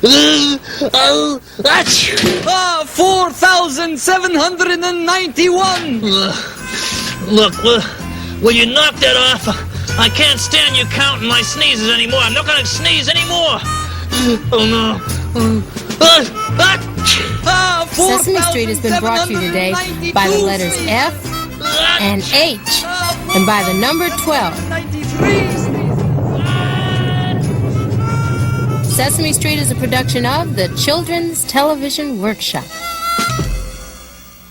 4,791! Look, will you knock that off? I can't stand you counting my sneezes anymore. I'm not going to sneeze anymore. Oh, no. Sesame Street has been brought to you today by the letters F and H and by the number 12. Sesame Street is a production of the Children's Television Workshop.